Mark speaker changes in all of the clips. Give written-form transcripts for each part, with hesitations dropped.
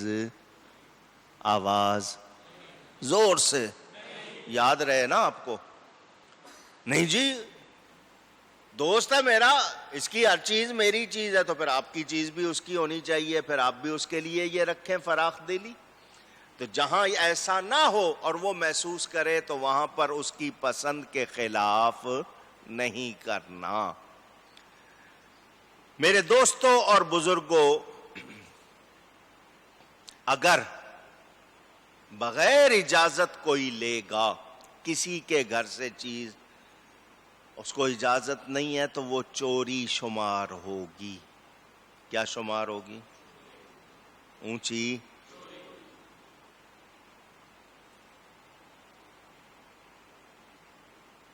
Speaker 1: تیز آواز زور سے. یاد رہے نا آپ کو. نہیں جی دوست ہے میرا, اس کی ہر چیز میری چیز ہے, تو پھر آپ کی چیز بھی اس کی ہونی چاہیے, پھر آپ بھی اس کے لیے یہ رکھیں فراخ دلی. تو جہاں ایسا نہ ہو اور وہ محسوس کرے تو وہاں پر اس کی پسند کے خلاف نہیں کرنا. میرے دوستوں اور بزرگوں, اگر بغیر اجازت کوئی لے گا کسی کے گھر سے چیز, اس کو اجازت نہیں ہے تو وہ چوری شمار ہوگی. کیا شمار ہوگی؟ اونچی.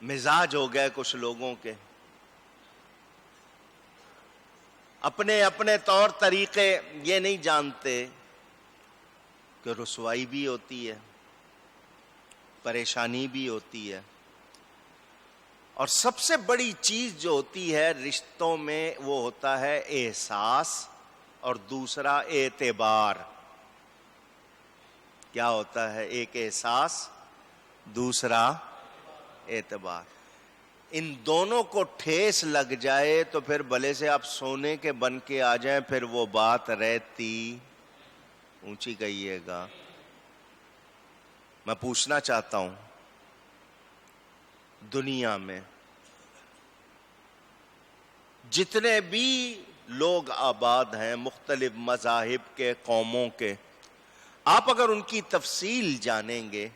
Speaker 1: مزاج ہو گئے کچھ لوگوں کے, اپنے اپنے طور طریقے یہ نہیں جانتے کہ رسوائی بھی ہوتی ہے, پریشانی بھی ہوتی ہے, اور سب سے بڑی چیز جو ہوتی ہے رشتوں میں وہ ہوتا ہے احساس, اور دوسرا اعتبار. کیا ہوتا ہے؟ ایک احساس, دوسرا اعتبار. ان دونوں کو ٹھیس لگ جائے تو پھر بھلے سے آپ سونے کے بن کے آ جائیں, پھر وہ بات رہتی. اونچی کہیے گا. میں پوچھنا چاہتا ہوں, دنیا میں جتنے بھی لوگ آباد ہیں مختلف مذاہب کے, قوموں کے, آپ اگر ان کی تفصیل جانیں گے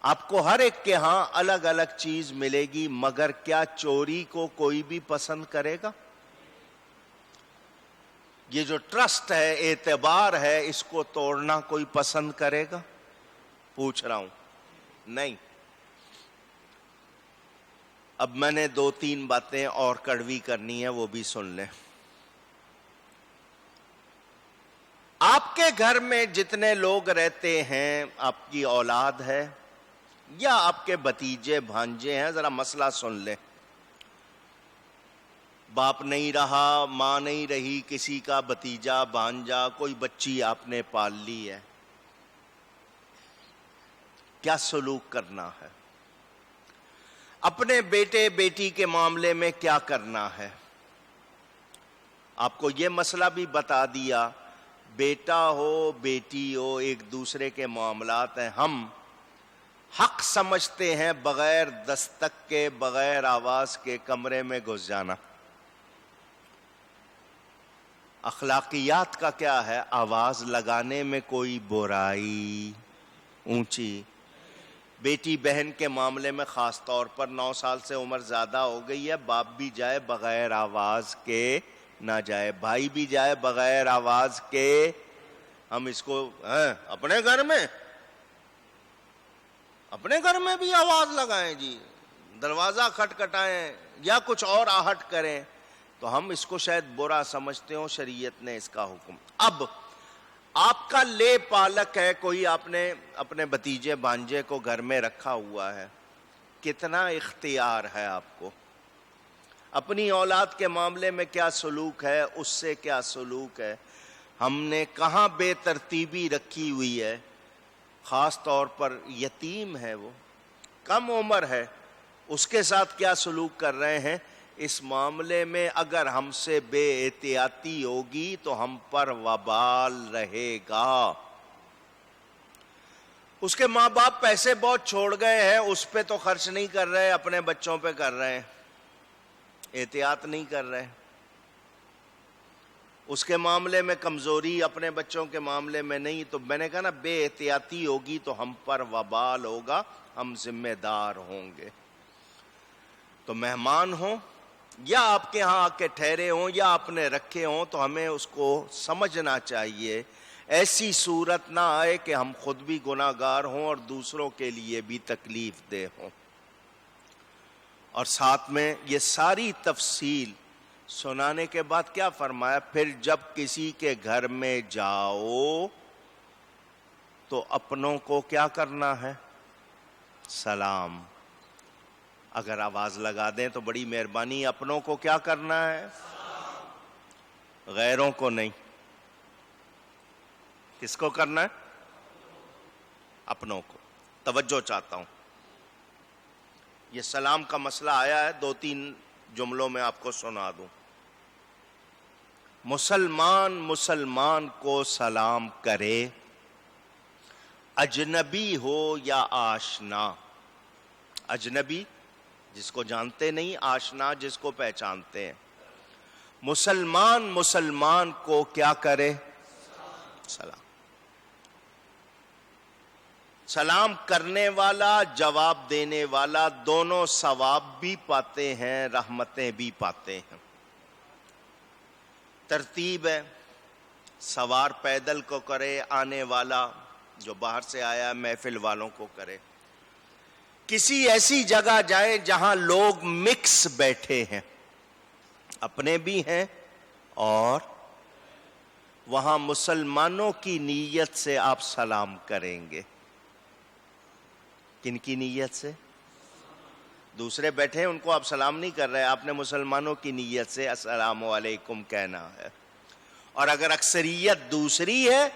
Speaker 1: آپ کو ہر ایک کے ہاں الگ الگ چیز ملے گی, مگر کیا چوری کو کوئی بھی پسند کرے گا؟ یہ جو ٹرسٹ ہے, اعتبار ہے, اس کو توڑنا کوئی پسند کرے گا؟ پوچھ رہا ہوں. نہیں. اب میں نے 2-3 باتیں اور کڑوی کرنی ہے, وہ بھی سن لیں. آپ کے گھر میں جتنے لوگ رہتے ہیں, آپ کی اولاد ہے یا آپ کے بھتیجے بھانجے ہیں, ذرا مسئلہ سن لیں. باپ نہیں رہا, ماں نہیں رہی, کسی کا بھتیجا بھانجا, کوئی بچی آپ نے پال لی ہے, کیا سلوک کرنا ہے؟ اپنے بیٹے بیٹی کے معاملے میں کیا کرنا ہے؟ آپ کو یہ مسئلہ بھی بتا دیا. بیٹا ہو بیٹی ہو, ایک دوسرے کے معاملات ہیں. ہم حق سمجھتے ہیں بغیر دستک کے, بغیر آواز کے کمرے میں گھس جانا. اخلاقیات کا کیا ہے؟ آواز لگانے میں کوئی برائی. اونچی. بیٹی بہن کے معاملے میں خاص طور پر 9 سال سے عمر زیادہ ہو گئی ہے, باپ بھی جائے بغیر آواز کے نہ جائے, بھائی بھی جائے بغیر آواز کے. ہم اس کو اپنے گھر میں بھی آواز لگائیں جی, دروازہ کھٹکھٹائیں یا کچھ اور آہٹ کریں, تو ہم اس کو شاید برا سمجھتے ہوں. شریعت نے اس کا حکم. اب آپ کا لے پالک ہے کوئی, آپ نے اپنے بھتیجے بھانجے کو گھر میں رکھا ہوا ہے, کتنا اختیار ہے آپ کو؟ اپنی اولاد کے معاملے میں کیا سلوک ہے, اس سے کیا سلوک ہے؟ ہم نے کہاں بے ترتیبی رکھی ہوئی ہے؟ خاص طور پر یتیم ہے, وہ کم عمر ہے, اس کے ساتھ کیا سلوک کر رہے ہیں؟ اس معاملے میں اگر ہم سے بے احتیاطی ہوگی تو ہم پر وبال رہے گا. اس کے ماں باپ پیسے بہت چھوڑ گئے ہیں, اس پہ تو خرچ نہیں کر رہے, اپنے بچوں پہ کر رہے ہیں, احتیاط نہیں کر رہے. اس کے معاملے میں کمزوری, اپنے بچوں کے معاملے میں نہیں. تو میں نے کہا نا, بے احتیاطی ہوگی تو ہم پر وبال ہوگا, ہم ذمہ دار ہوں گے. تو مہمان ہوں یا آپ کے ہاں آ کے ٹھہرے ہوں یا آپ نے رکھے ہوں, تو ہمیں اس کو سمجھنا چاہیے. ایسی صورت نہ آئے کہ ہم خود بھی گناہ گار ہوں اور دوسروں کے لیے بھی تکلیف دہ ہوں. اور ساتھ میں یہ ساری تفصیل سنانے کے بعد کیا فرمایا؟ پھر جب کسی کے گھر میں جاؤ تو اپنوں کو کیا کرنا ہے؟ سلام. اگر آواز لگا دیں تو بڑی مہربانی, اپنوں کو کیا کرنا ہے؟ غیروں کو نہیں. کس کو کرنا ہے؟ اپنوں کو. توجہ چاہتا ہوں. یہ سلام کا مسئلہ آیا ہے، 2-3 جملوں میں آپ کو سنا دوں. مسلمان کو سلام کرے، اجنبی ہو یا آشنا. اجنبی جس کو جانتے نہیں، آشنا جس کو پہچانتے ہیں. مسلمان کو کیا کرے؟ سلام. سلام کرنے والا، جواب دینے والا، دونوں ثواب بھی پاتے ہیں، رحمتیں بھی پاتے ہیں. ترتیب ہے، سوار پیدل کو کرے، آنے والا جو باہر سے آیا محفل والوں کو کرے. کسی ایسی جگہ جائے جہاں لوگ مکس بیٹھے ہیں، اپنے بھی ہیں اور وہاں مسلمانوں کی نیت سے آپ سلام کریں گے. کن کی نیت سے؟ دوسرے بیٹھے ہیں ان کو آپ سلام نہیں کر رہے، آپ نے مسلمانوں کی نیت سے السلام علیکم کہنا ہے. اور اگر اکثریت دوسری ہے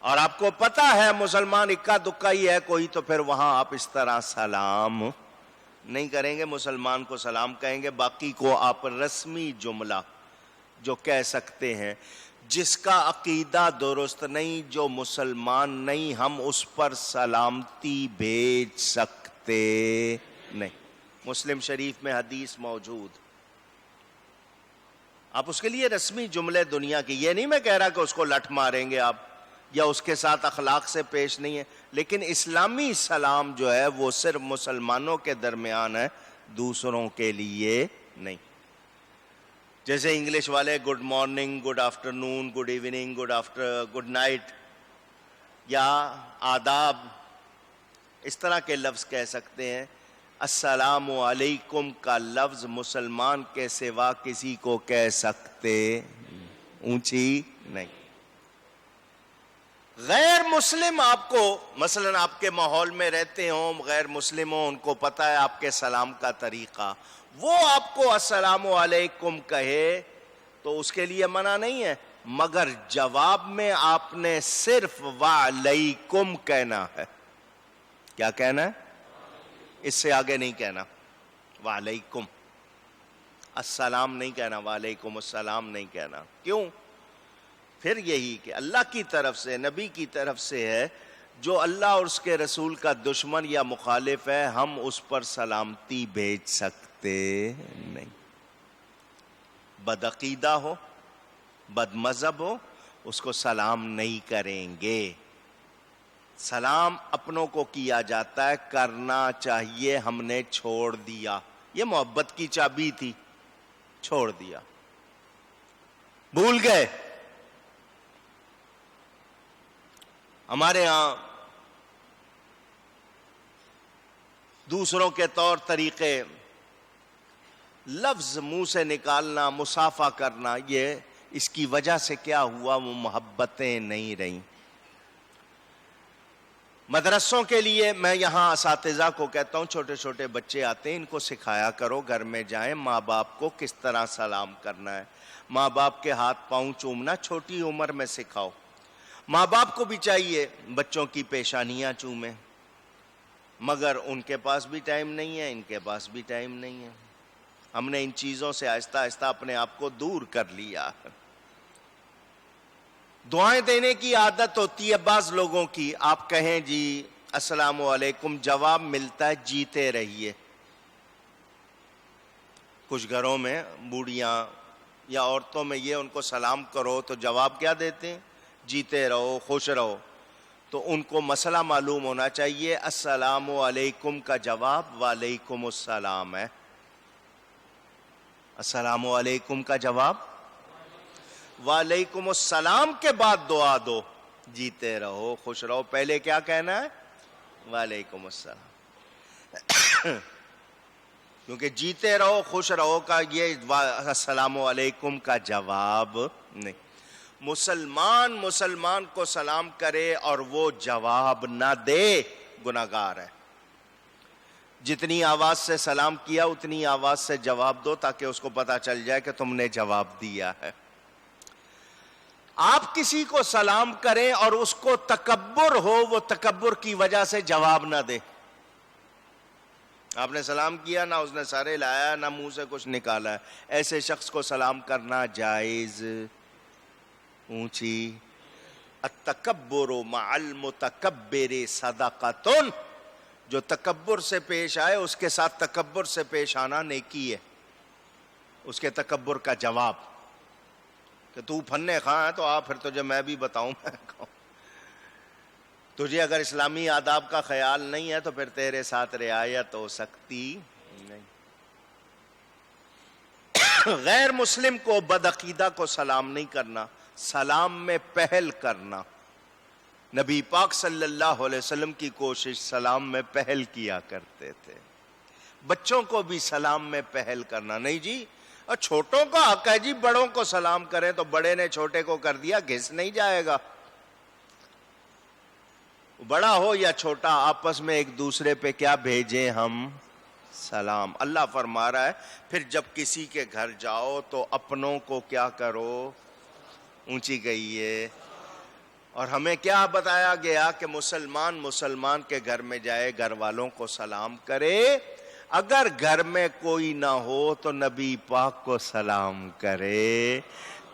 Speaker 1: اور آپ کو پتا ہے مسلمان اکا دکا ہی ہے کوئی، تو پھر وہاں آپ اس طرح سلام نہیں کریں گے، مسلمان کو سلام کہیں گے. باقی کو آپ رسمی جملہ جو کہہ سکتے ہیں. جس کا عقیدہ درست نہیں، جو مسلمان نہیں، ہم اس پر سلامتی بھیج سکتے نہیں. مسلم شریف میں حدیث موجود. آپ اس کے لیے رسمی جملے دنیا کی، یہ نہیں میں کہہ رہا کہ اس کو لٹ ماریں گے آپ یا اس کے ساتھ اخلاق سے پیش نہیں ہے، لیکن اسلامی سلام جو ہے وہ صرف مسلمانوں کے درمیان ہے، دوسروں کے لیے نہیں. جیسے انگلش والے گڈ مارننگ، گڈ آفٹر نون، گڈ ایوننگ، گڈ نائٹ یا آداب، اس طرح کے لفظ کہہ سکتے ہیں. السلام علیکم کا لفظ مسلمان کے سوا کسی کو کہہ سکتے اونچی نہیں. غیر مسلم آپ کو، مثلا آپ کے ماحول میں رہتے ہوں، غیر مسلم ہوں، ان کو پتا ہے آپ کے سلام کا طریقہ، وہ آپ کو السلام علیکم کہے تو اس کے لیے منع نہیں ہے، مگر جواب میں آپ نے صرف وعلیکم کہنا ہے. کیا کہنا ہے؟ اس سے آگے نہیں کہنا. وعلیکم السلام نہیں کہنا، وعلیکم السلام نہیں کہنا. کیوں؟ پھر یہی کہ اللہ کی طرف سے، نبی کی طرف سے ہے، جو اللہ اور اس کے رسول کا دشمن یا مخالف ہے ہم اس پر سلامتی بھیج سکتے نہیں. بدعقیدہ ہو، بد مذہب ہو، اس کو سلام نہیں کریں گے. سلام اپنوں کو کیا جاتا ہے، کرنا چاہیے، ہم نے چھوڑ دیا. یہ محبت کی چابی تھی، چھوڑ دیا، بھول گئے. ہمارے ہاں دوسروں کے طور طریقے، لفظ منہ سے نکالنا، مصافحہ کرنا، یہ اس کی وجہ سے کیا ہوا؟ وہ محبتیں نہیں رہیں. مدرسوں کے لیے میں یہاں اساتذہ کو کہتا ہوں، چھوٹے چھوٹے بچے آتے ہیں، ان کو سکھایا کرو، گھر میں جائیں ماں باپ کو کس طرح سلام کرنا ہے، ماں باپ کے ہاتھ پاؤں چومنا چھوٹی عمر میں سکھاؤ. ماں باپ کو بھی چاہیے بچوں کی پیشانیاں چومیں، مگر ان کے پاس بھی ٹائم نہیں ہے، ان کے پاس بھی ٹائم نہیں ہے. ہم نے ان چیزوں سے آہستہ آہستہ اپنے آپ کو دور کر لیا. دعائیں دینے کی عادت ہوتی ہے بعض لوگوں کی، آپ کہیں جی السلام علیکم، جواب ملتا ہے جیتے رہیے. کچھ گھروں میں بوڑھیاں یا عورتوں میں یہ ان کو سلام کرو تو جواب کیا دیتے ہیں؟ جیتے رہو، خوش رہو. تو ان کو مسئلہ معلوم ہونا چاہیے، السلام علیکم کا جواب وعلیکم السلام ہے. السلام علیکم کا جواب وعلیکم السلام کے بعد دعا دو، جیتے رہو، خوش رہو. پہلے کیا کہنا ہے؟ وعلیکم السلام. کیونکہ جیتے رہو خوش رہو کا یہ السلام علیکم کا جواب نہیں. مسلمان کو سلام کرے اور وہ جواب نہ دے، گناہگار ہے. جتنی آواز سے سلام کیا اتنی آواز سے جواب دو، تاکہ اس کو پتا چل جائے کہ تم نے جواب دیا ہے. آپ کسی کو سلام کریں اور اس کو تکبر ہو، وہ تکبر کی وجہ سے جواب نہ دے. آپ نے سلام کیا، نہ اس نے سر ہلایا، نہ منہ سے کچھ نکالا ہے، ایسے شخص کو سلام کرنا جائز. اونچی التکبر مع المتکبر صدقۃ، جو تکبر سے پیش آئے اس کے ساتھ تکبر سے پیش آنا نیکی ہے. اس کے تکبر کا جواب کہ تو پھنے خواہ ہے تو آ، پھر تجھے میں بھی بتاؤں. میں کہوں تجھے اگر اسلامی آداب کا خیال نہیں ہے تو پھر تیرے ساتھ رعایت ہو سکتی نہیں. غیر مسلم کو بدعقیدہ کو سلام نہیں کرنا، سلام میں پہل کرنا. نبی پاک صلی اللہ علیہ وسلم کی کوشش سلام میں پہل کیا کرتے تھے. بچوں کو بھی سلام میں پہل کرنا. نہیں جی، اور چھوٹوں کا حق ہے جی بڑوں کو سلام کریں، تو بڑے نے چھوٹے کو کر دیا گھس نہیں جائے گا. بڑا ہو یا چھوٹا، آپس میں ایک دوسرے پہ کیا بھیجیں ہم؟ سلام. اللہ فرما رہا ہے پھر جب کسی کے گھر جاؤ تو اپنوں کو کیا کرو؟ اونچی گئی ہے. اور ہمیں کیا بتایا گیا کہ مسلمان کے گھر میں جائے، گھر والوں کو سلام کرے. اگر گھر میں کوئی نہ ہو تو نبی پاک کو سلام کرے،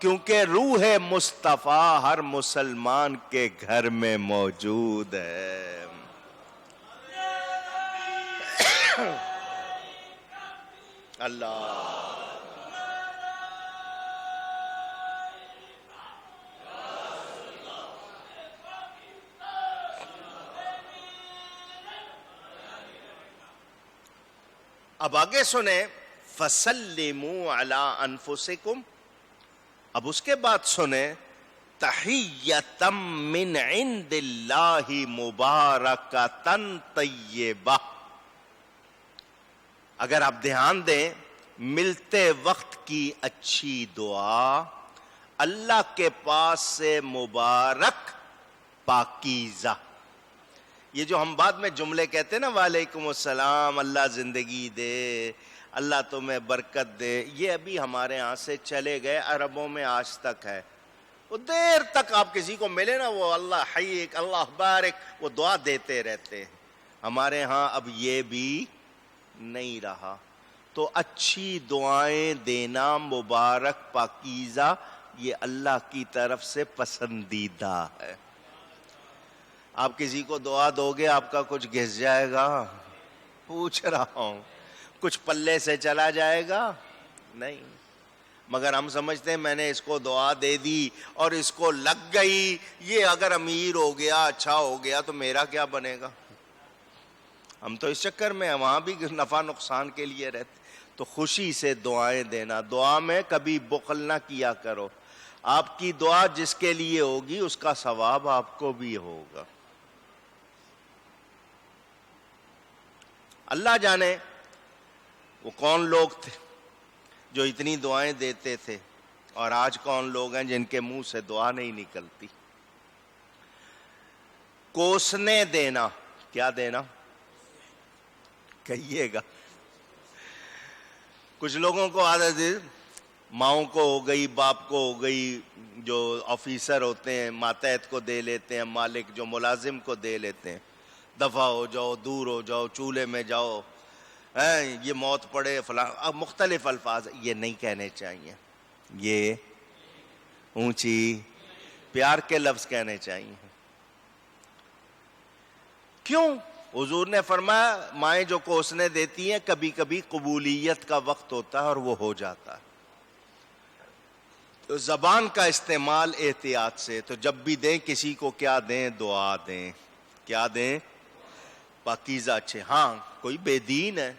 Speaker 1: کیونکہ روح مصطفیٰ ہر مسلمان کے گھر میں موجود ہے. اللہ اب آگے سنیں فَسَلِّمُوا عَلَىٰ أَنفُسِكُمْ. اب اس کے بعد سنیں تَحِيَّةً مِّنْ عِنْدِ اللَّهِ مُبَارَكَةً طَيِّبَةً. اگر آپ دھیان دیں، ملتے وقت کی اچھی دعا اللہ کے پاس سے مبارک، پاکیزہ. یہ جو ہم بعد میں جملے کہتے ہیں نا، وعلیکم السلام، اللہ زندگی دے، اللہ تمہیں برکت دے، یہ ابھی ہمارے ہاں سے چلے گئے، عربوں میں آج تک ہے. وہ دیر تک آپ کسی کو ملے نا، وہ اللہ حیک، اللہ بارک، وہ دعا دیتے رہتے ہیں. ہمارے ہاں اب یہ بھی نہیں رہا. تو اچھی دعائیں دینا، مبارک، پاکیزہ، یہ اللہ کی طرف سے پسندیدہ ہے. آپ کسی کو دعا دو گے، آپ کا کچھ گھس جائے گا؟ پوچھ رہا ہوں. کچھ پلے سے چلا جائے گا؟ نہیں. مگر ہم سمجھتے ہیں میں نے اس کو دعا دے دی اور اس کو لگ گئی، یہ اگر امیر ہو گیا، اچھا ہو گیا تو میرا کیا بنے گا؟ ہم تو اس چکر میں وہاں بھی نفع نقصان کے لیے رہتے. تو خوشی سے دعائیں دینا، دعا میں کبھی بخل نہ کیا کرو. آپ کی دعا جس کے لیے ہوگی اس کا ثواب آپ کو بھی ہوگا. اللہ جانے وہ کون لوگ تھے جو اتنی دعائیں دیتے تھے، اور آج کون لوگ ہیں جن کے منہ سے دعا نہیں نکلتی. کوسنے دینا، کیا دینا؟ کہیے گا. کچھ لوگوں کو عادت ہے، ماؤں کو ہو گئی، باپ کو ہو گئی، جو آفیسر ہوتے ہیں ماتحت کو دے لیتے ہیں، مالک جو ملازم کو دے لیتے ہیں، دفع ہو جاؤ، دور ہو جاؤ، چولہے میں جاؤ، یہ موت پڑے فلاں، اب مختلف الفاظ یہ نہیں کہنے چاہیے. یہ اونچی پیار کے لفظ کہنے چاہیے. کیوں؟ حضور نے فرمایا مائیں جو کوسنے دیتی ہیں کبھی کبھی قبولیت کا وقت ہوتا ہے اور وہ ہو جاتا ہے. تو زبان کا استعمال احتیاط سے. تو جب بھی دیں کسی کو کیا دیں؟ دعا دیں. کیا دیں؟ پاکیزہ اچھے. ہاں کوئی بے دین ہے،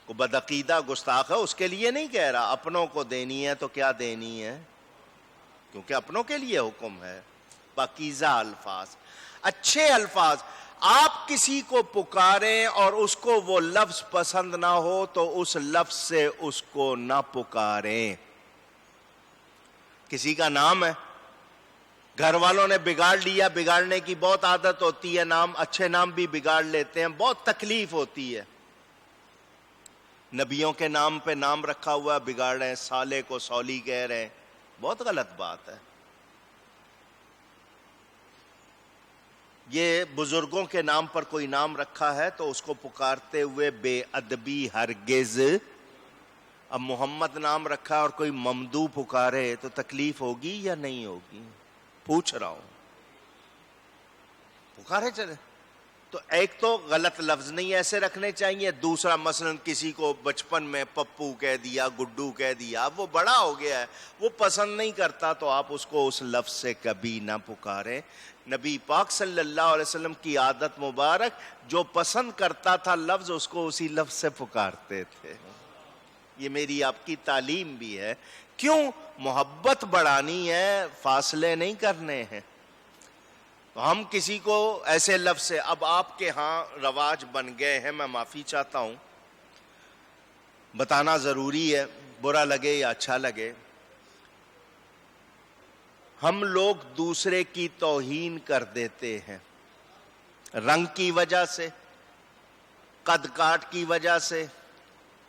Speaker 1: کوئی بدعقیدہ گستاخ ہے، اس کے لیے نہیں کہہ رہا. اپنوں کو دینی ہے تو کیا دینی ہے؟ کیونکہ اپنوں کے لیے حکم ہے. پاکیزہ الفاظ، اچھے الفاظ. آپ کسی کو پکاریں اور اس کو وہ لفظ پسند نہ ہو تو اس لفظ سے اس کو نہ پکاریں. کسی کا نام ہے، گھر والوں نے بگاڑ لیا، بگاڑنے کی بہت عادت ہوتی ہے، نام اچھے نام بھی بگاڑ لیتے ہیں، بہت تکلیف ہوتی ہے. نبیوں کے نام پہ نام رکھا ہوا ہے، بگاڑ رہے ہیں، صالح کو سولی کہہ رہے ہیں، بہت غلط بات ہے. یہ بزرگوں کے نام پر کوئی نام رکھا ہے تو اس کو پکارتے ہوئے بے ادبی ہرگز. اب محمد نام رکھا اور کوئی ممدو پکارے تو تکلیف ہوگی یا نہیں ہوگی؟ پوچھ رہا ہوں. پکارے چلے تو ایک تو غلط لفظ نہیں ایسے رکھنے چاہیے. دوسرا مثلا کسی کو بچپن میں پپو کہہ دیا، گڈو کہہ دیا، اب وہ بڑا ہو گیا ہے، وہ پسند نہیں کرتا تو آپ اس کو اس لفظ سے کبھی نہ پکاریں. نبی پاک صلی اللہ علیہ وسلم کی عادت مبارک، جو پسند کرتا تھا لفظ اس کو اسی لفظ سے پکارتے تھے. یہ میری آپ کی تعلیم بھی ہے. کیوں؟ محبت بڑھانی ہے، فاصلے نہیں کرنے ہیں. تو ہم کسی کو ایسے لفظ سے، اب آپ کے ہاں رواج بن گئے ہیں، میں معافی چاہتا ہوں، بتانا ضروری ہے، برا لگے یا اچھا لگے. ہم لوگ دوسرے کی توہین کر دیتے ہیں رنگ کی وجہ سے، قد کاٹ کی وجہ سے.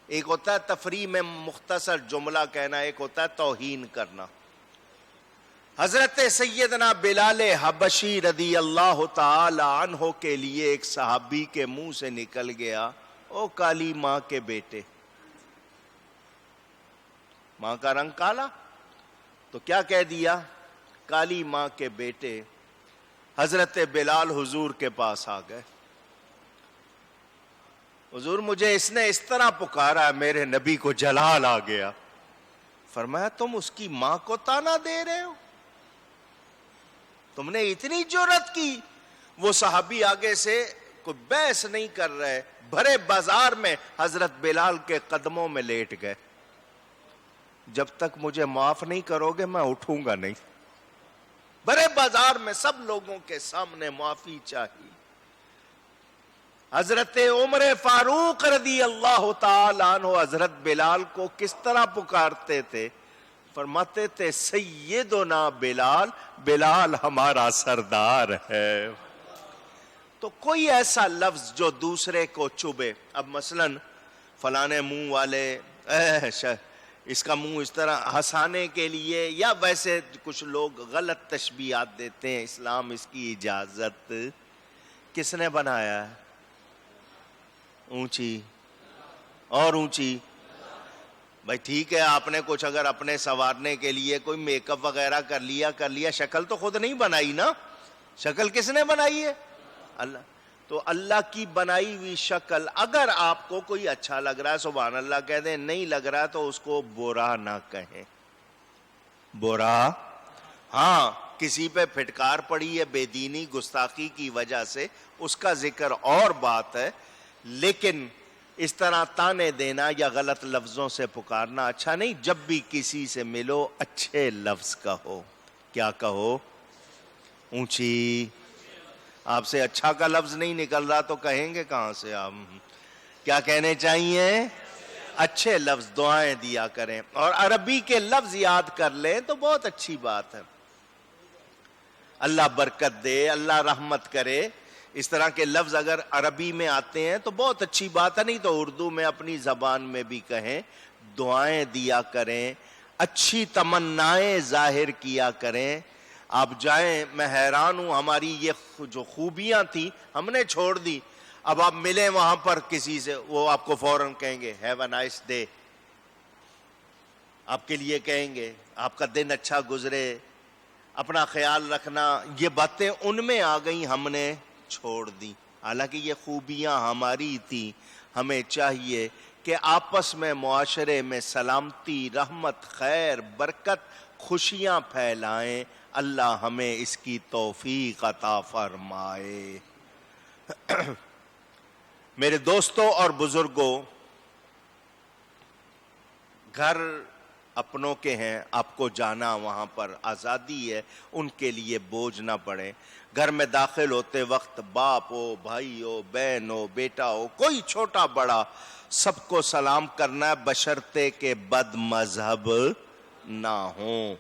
Speaker 1: ایک ہوتا ہے تفریح میں مختصر جملہ کہنا، ایک ہوتا ہے توہین کرنا. حضرت سیدنا بلال حبشی رضی اللہ تعالی عنہ کے لیے ایک صحابی کے منہ سے نکل گیا، او کالی ماں کے بیٹے. ماں کا رنگ کالا تو کیا کہہ دیا؟ کالی ماں کے بیٹے. حضرت بلال حضور کے پاس آ گئے. حضور مجھے اس نے اس طرح پکارا، میرے نبی کو جلال آ گیا. فرمایا تم اس کی ماں کو تانا دے رہے ہو؟ تم نے اتنی جرأت کی؟ وہ صحابی آگے سے کوئی بحث نہیں کر رہے، بھرے بازار میں حضرت بلال کے قدموں میں لیٹ گئے. جب تک مجھے معاف نہیں کرو گے میں اٹھوں گا نہیں. بھرے بازار میں سب لوگوں کے سامنے معافی چاہیے. حضرت عمر فاروق رضی اللہ تعالی عنہ حضرت بلال کو کس طرح پکارتے تھے؟ فرماتے تھے سیدنا بلال، بلال ہمارا سردار ہے. تو کوئی ایسا لفظ جو دوسرے کو چبھے، اب مثلا فلانے منہ والے، اس کا منہ اس طرح، ہنسانے کے لیے، یا ویسے کچھ لوگ غلط تشبیہات دیتے ہیں. اسلام اس کی اجازت کس نے بنایا ہے؟ اونچی اور اونچی. بھائی ٹھیک ہے، آپ نے کچھ اگر اپنے سنوارنے کے لیے کوئی میک اپ وغیرہ کر لیا، شکل تو خود نہیں بنائی نا. شکل کس نے بنائی ہے؟ اللہ. تو اللہ کی بنائی ہوئی شکل اگر آپ کو کوئی اچھا لگ رہا ہے سبحان اللہ کہہ دیں، نہیں لگ رہا تو اس کو برا نہ کہیں. برا، ہاں کسی پہ پھٹکار پڑی ہے بے دینی گستاخی کی وجہ سے، اس کا ذکر اور بات ہے. لیکن اس طرح تانے دینا یا غلط لفظوں سے پکارنا اچھا نہیں. جب بھی کسی سے ملو اچھے لفظ کہو. کیا کہو؟ اونچی. آپ سے اچھا کا لفظ نہیں نکل رہا تو کہیں گے کہاں سے آپ؟ کیا کہنے چاہیے؟ اچھے لفظ. دعائیں دیا کریں اور عربی کے لفظ یاد کر لیں تو بہت اچھی بات ہے. اللہ برکت دے، اللہ رحمت کرے. اس طرح کے لفظ اگر عربی میں آتے ہیں تو بہت اچھی بات ہے، نہیں تو اردو میں اپنی زبان میں بھی کہیں. دعائیں دیا کریں، اچھی تمنائیں ظاہر کیا کریں. آپ جائیں، میں حیران ہوں، ہماری یہ جو خوبیاں تھیں ہم نے چھوڑ دی. اب آپ ملیں وہاں پر کسی سے، وہ آپ کو فوراً کہیں گے ہیو اے نائس ڈے. آپ کے لیے کہیں گے آپ کا دن اچھا گزرے، اپنا خیال رکھنا. یہ باتیں ان میں آ گئیں، ہم نے چھوڑ دی. حالانکہ یہ خوبیاں ہماری تھی. ہمیں چاہیے کہ آپس میں معاشرے میں سلامتی، رحمت، خیر، برکت، خوشیاں پھیلائیں. اللہ ہمیں اس کی توفیق عطا فرمائے. میرے دوستوں اور بزرگوں، گھر اپنوں کے ہیں، آپ کو جانا وہاں پر آزادی ہے، ان کے لیے بوجھ نہ پڑے. گھر میں داخل ہوتے وقت باپ ہو، بھائی ہو، بہن ہو، بیٹا ہو، کوئی چھوٹا بڑا، سب کو سلام کرنا ہے بشرطے کہ بد مذہب نہ ہوں.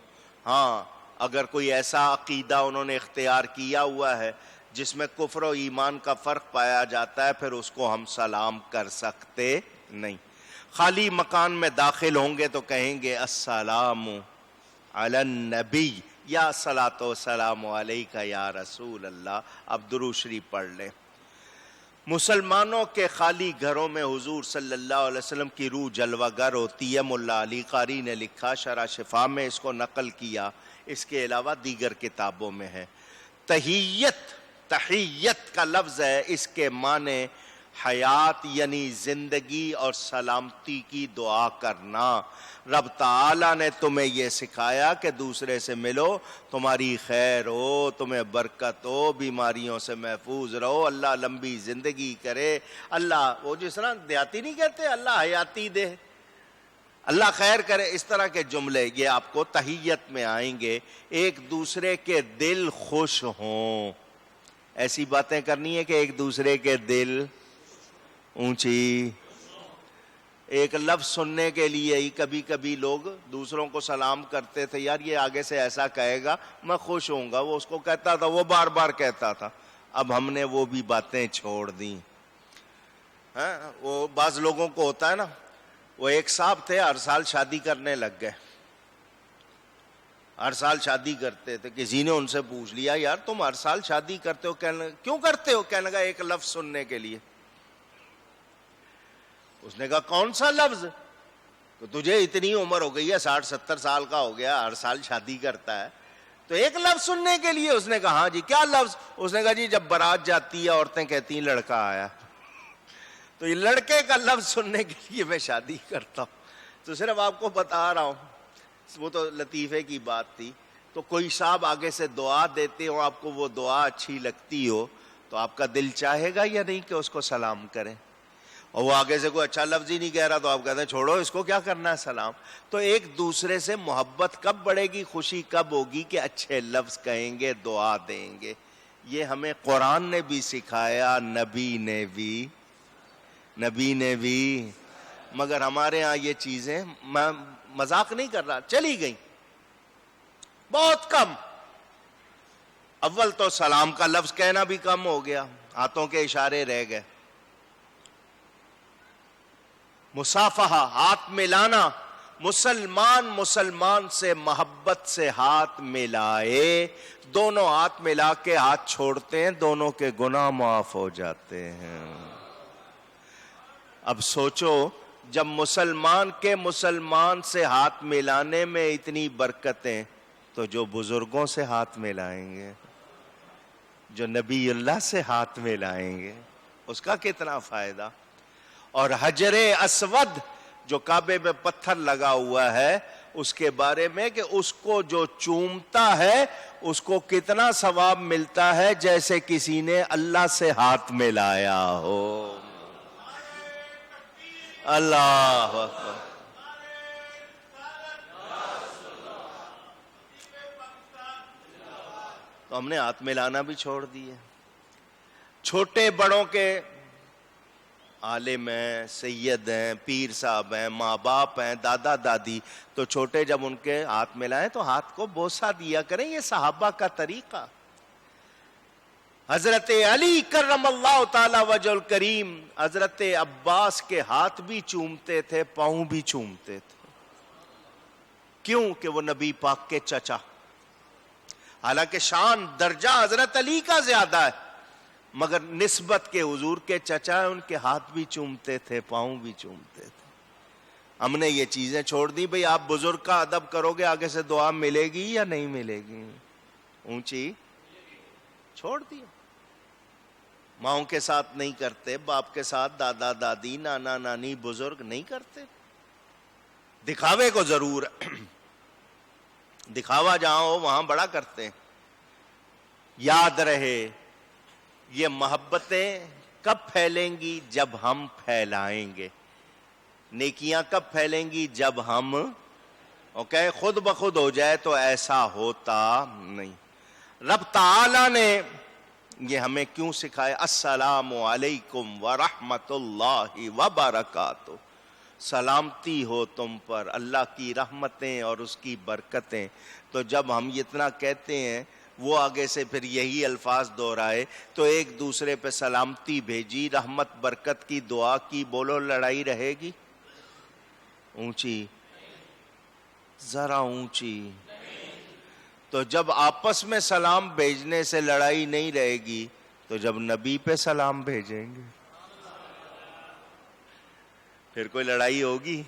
Speaker 1: ہاں اگر کوئی ایسا عقیدہ انہوں نے اختیار کیا ہوا ہے جس میں کفر و ایمان کا فرق پایا جاتا ہے، پھر اس کو ہم سلام کر سکتے نہیں. خالی مکان میں داخل ہوں گے تو کہیں گے السلام علی النبی، یا صلاۃ و سلام علیکہ یا رسول اللہ. اب درود شریف پڑھ لیں. مسلمانوں کے خالی گھروں میں حضور صلی اللہ علیہ وسلم کی روح جلوہ گر ہوتی ہے. ملا علی قاری نے لکھا، شرح شفا میں اس کو نقل کیا، اس کے علاوہ دیگر کتابوں میں ہے. تحیت کا لفظ ہے، اس کے معنی حیات یعنی زندگی اور سلامتی کی دعا کرنا. رب تعالیٰ نے تمہیں یہ سکھایا کہ دوسرے سے ملو، تمہاری خیر ہو، تمہیں برکت ہو، بیماریوں سے محفوظ رہو، اللہ لمبی زندگی کرے. اللہ وہ جس طرح دیاتی نہیں کہتے اللہ حیاتی دے، اللہ خیر کرے، اس طرح کے جملے یہ آپ کو تحیت میں آئیں گے. ایک دوسرے کے دل خوش ہوں، ایسی باتیں کرنی ہے کہ ایک دوسرے کے دل اونچی. ایک لفظ سننے کے لیے ہی کبھی کبھی لوگ دوسروں کو سلام کرتے تھے، یار یہ آگے سے ایسا کہے گا میں خوش ہوں گا، وہ اس کو کہتا تھا، وہ بار بار کہتا تھا. اب ہم نے وہ بھی باتیں چھوڑ دیں. وہ بعض لوگوں کو ہوتا ہے نا، وہ ایک صاحب تھے ہر سال شادی کرنے لگ گئے، ہر سال شادی کرتے تھے. کسی نے ان سے پوچھ لیا یار تم ہر سال شادی کرتے ہو، کیوں کرتے ہو؟ کہنے لگا ایک لفظ سننے کے لیے. اس نے کہا کون سا لفظ؟ تو تجھے اتنی عمر ہو گئی ہے، 60-70 سال کا ہو گیا، ہر سال شادی کرتا ہے، تو ایک لفظ سننے کے لیے. اس نے کہا ہاں جی کیا لفظ؟ اس نے کہا جی جب بارات جاتی ہے عورتیں کہتی ہیں لڑکا آیا، تو یہ لڑکے کا لفظ سننے کے لیے میں شادی کرتا ہوں. تو صرف آپ کو بتا رہا ہوں، وہ تو لطیفے کی بات تھی. تو کوئی صاحب آگے سے دعا دیتے ہو، آپ کو وہ دعا اچھی لگتی ہو، تو آپ کا دل چاہے گا یا نہیں کہ اس کو سلام کریں؟ اور وہ آگے سے کوئی اچھا لفظ ہی نہیں کہہ رہا تو آپ کہتے ہیں چھوڑو اس کو، کیا کرنا ہے سلام. تو ایک دوسرے سے محبت کب بڑھے گی، خوشی کب ہوگی کہ اچھے لفظ کہیں گے، دعا دیں گے. یہ ہمیں قرآن نے بھی سکھایا، نبی نے بھی. مگر ہمارے ہاں یہ چیزیں، میں مذاق نہیں کر رہا، چلی گئیں بہت کم. اول تو سلام کا لفظ کہنا بھی کم ہو گیا، ہاتھوں کے اشارے رہ گئے. مصافحہ، ہاتھ ملانا، مسلمان سے محبت سے ہاتھ ملائے، دونوں ہاتھ ملا کے ہاتھ چھوڑتے ہیں، دونوں کے گناہ معاف ہو جاتے ہیں. اب سوچو جب مسلمان سے ہاتھ ملانے میں اتنی برکتیں، تو جو بزرگوں سے ہاتھ ملائیں گے، جو نبی اللہ سے ہاتھ ملائیں گے، اس کا کتنا فائدہ. اور حجر اسود جو کعبے میں پتھر لگا ہوا ہے، اس کے بارے میں کہ اس کو جو چومتا ہے اس کو کتنا ثواب ملتا ہے جیسے کسی نے اللہ سے ہاتھ ملایا ہو. اللہ اکبر. تو ہم نے ہاتھ ملانا بھی چھوڑ دیے. چھوٹے بڑوں کے عالم ہیں، سید ہیں، پیر صاحب ہیں، ماں باپ ہیں، دادا دادی، تو چھوٹے جب ان کے ہاتھ ملائیں تو ہاتھ کو بوسہ دیا کریں. یہ صحابہ کا طریقہ. حضرت علی کرم اللہ تعالی وجہ الکریم حضرت عباس کے ہاتھ بھی چومتے تھے، پاؤں بھی چومتے تھے. کیوں؟ کہ وہ نبی پاک کے چچا. حالانکہ شان درجہ حضرت علی کا زیادہ ہے، مگر نسبت کے حضور کے چچا ان کے ہاتھ بھی چومتے تھے، پاؤں بھی چومتے تھے. ہم نے یہ چیزیں چھوڑ دی. بھئی آپ بزرگ کا ادب کرو گے، آگے سے دعا ملے گی یا نہیں ملے گی؟ اونچی چھوڑ دیا. ماؤں کے ساتھ نہیں کرتے، باپ کے ساتھ، دادا دادی، نانا نانی، بزرگ نہیں کرتے. دکھاوے کو ضرور دکھاوا جہاں ہو وہاں بڑا کرتے ہیں. یاد رہے یہ محبتیں کب پھیلیں گی؟ جب ہم پھیلائیں گے. نیکیاں کب پھیلیں گی؟ جب ہم خود بخود ہو جائے تو ایسا ہوتا نہیں. رب تعالی نے یہ ہمیں کیوں سکھایا؟ السلام علیکم ورحمۃ اللہ وبرکاتہ. سلامتی ہو تم پر، اللہ کی رحمتیں اور اس کی برکتیں. تو جب ہم اتنا کہتے ہیں، وہ آگے سے پھر یہی الفاظ دہرائے تو ایک دوسرے پہ سلامتی بھیجی، رحمت برکت کی دعا کی، بولو لڑائی رہے گی؟ اونچی ذرا اونچی. تو جب آپس میں سلام بھیجنے سے لڑائی نہیں رہے گی تو جب نبی پہ سلام بھیجیں گے پھر کوئی لڑائی ہوگی؟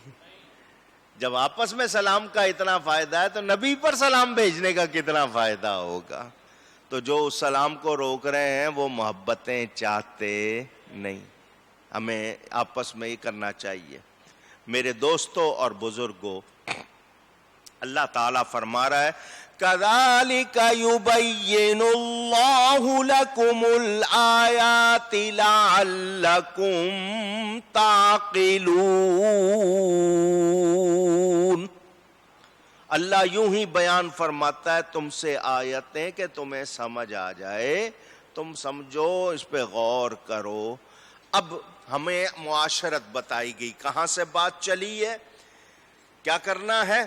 Speaker 1: جب آپس میں سلام کا اتنا فائدہ ہے تو نبی پر سلام بھیجنے کا کتنا فائدہ ہوگا؟ تو جو اس سلام کو روک رہے ہیں وہ محبتیں چاہتے نہیں. ہمیں آپس میں ہی کرنا چاہیے. میرے دوستوں اور بزرگوں، اللہ تعالیٰ فرما رہا ہے كَذَلِكَ يُبَيِّنُ اللَّهُ لَكُمُ الْآيَاتِ لَعَلَّكُمْ تَعْقِلُونَ. اللہ یوں ہی بیان فرماتا ہے تم سے آیتیں کہ تمہیں سمجھ آ جائے، تم سمجھو، اس پہ غور کرو. اب ہمیں معاشرت بتائی گئی، کہاں سے بات چلی ہے، کیا کرنا ہے.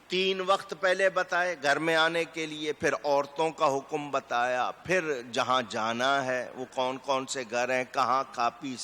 Speaker 1: 3 وقت پہلے بتائے گھر میں آنے کے لیے، پھر عورتوں کا حکم بتایا، پھر جہاں جانا ہے وہ کون کون سے گھر ہیں، کہاں کھا پی